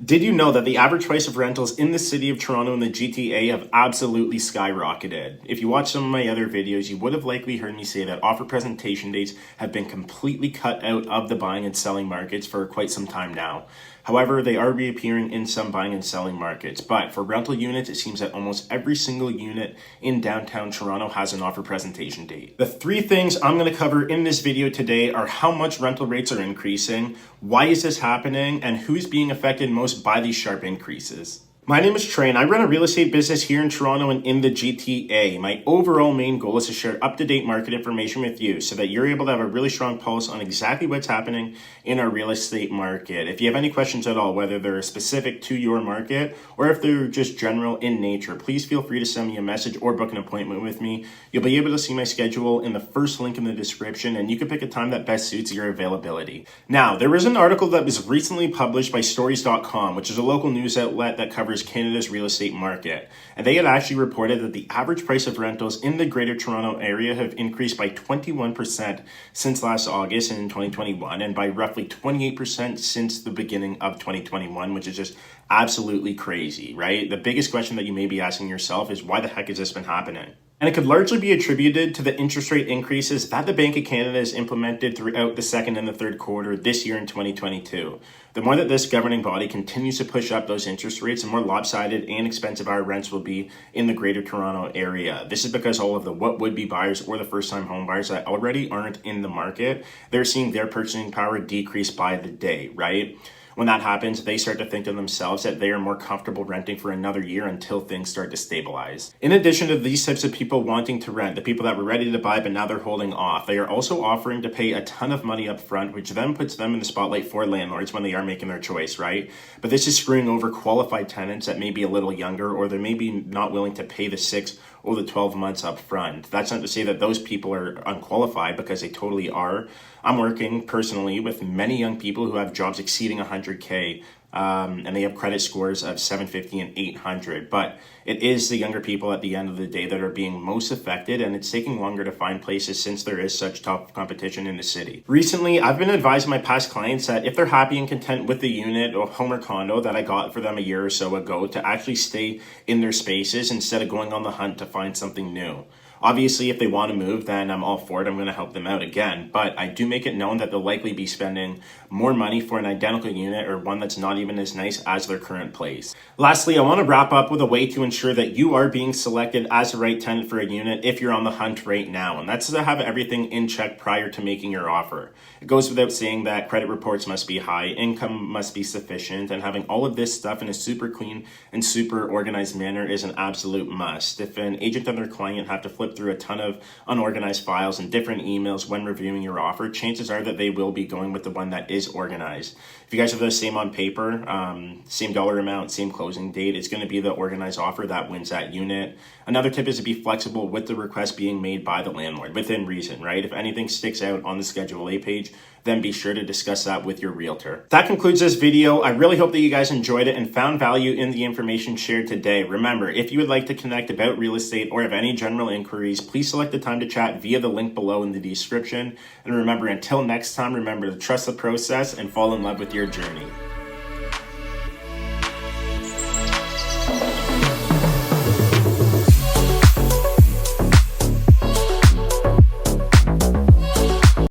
Did you know that the average price of rentals in the city of Toronto and the GTA have absolutely skyrocketed? If you watch some of my other videos, you would have likely heard me say that offer presentation dates have been completely cut out of the buying and selling markets for quite some time now. However, they are reappearing in some buying and selling markets. But for rental units, it seems that almost every single unit in downtown Toronto has an offer presentation date. The three things I'm going to cover in this video today are how much rental rates are increasing, why is this happening, and who's being affected most by these sharp increases. My name is Trey and I run a real estate business here in Toronto and in the GTA. My overall main goal is to share up-to-date market information with you so that you're able to have a really strong pulse on exactly what's happening in our real estate market. If you have any questions at all, whether they're specific to your market or if they're just general in nature, please feel free to send me a message or book an appointment with me. You'll be able to see my schedule in the first link in the description and you can pick a time that best suits your availability. Now, there is an article that was recently published by stories.com, which is a local news outlet that covers Canada's real estate market. And they had actually reported that the average price of rentals in the Greater Toronto area have increased by 21% since last August in 2021 and by roughly 28% since the beginning of 2021, which is just absolutely crazy, right? The biggest question that you may be asking yourself is why the heck has this been happening? And it could largely be attributed to the interest rate increases that the Bank of Canada has implemented throughout the second and the third quarter this year in 2022. The more that this governing body continues to push up those interest rates, the more lopsided and expensive our rents will be in the Greater Toronto area. This is because all of the what would be buyers or the first-time home buyers that already aren't in the market, they're seeing their purchasing power decrease by the day, right? When that happens, they start to think to themselves that they are more comfortable renting for another year until things start to stabilize. In addition to these types of people wanting to rent, the people that were ready to buy but now they're holding off, they are also offering to pay a ton of money up front, which then puts them in the spotlight for landlords when they are making their choice, right? But this is screwing over qualified tenants that may be a little younger or they may be not willing to pay the 6 or the 12 months up front. That's not to say that those people are unqualified, because they totally are. I'm working personally with many young people who have jobs exceeding 100K and they have credit scores of 750 and 800. But it is the younger people at the end of the day that are being most affected, and it's taking longer to find places since there is such tough competition in the city. Recently, I've been advising my past clients that if they're happy and content with the unit or home or condo that I got for them a year or so ago, to actually stay in their spaces instead of going on the hunt to find something new. Obviously, if they want to move, then I'm all for it. I'm going to help them out again. But I do make it known that they'll likely be spending more money for an identical unit or one that's not even as nice as their current place. Lastly, I want to wrap up with a way to ensure that you are being selected as the right tenant for a unit if you're on the hunt right now. And that's to have everything in check prior to making your offer. It goes without saying that credit reports must be high, income must be sufficient, and having all of this stuff in a super clean and super organized manner is an absolute must. If an agent and their client have to flip through a ton of unorganized files and different emails when reviewing your offer, chances are that they will be going with the one that is organized. If you guys have the same on paper, same dollar amount, same closing date, it's going to be the organized offer that wins that unit. Another tip is to be flexible with the request being made by the landlord, within reason, right? If anything sticks out on the Schedule A page, then be sure to discuss that with your realtor. That concludes this video. I really hope that you guys enjoyed it and found value in the information shared today. Remember, if you would like to connect about real estate or have any general inquiries, please select the time to chat via the link below in the description. And remember, until next time, remember to trust the process and fall in love with your journey.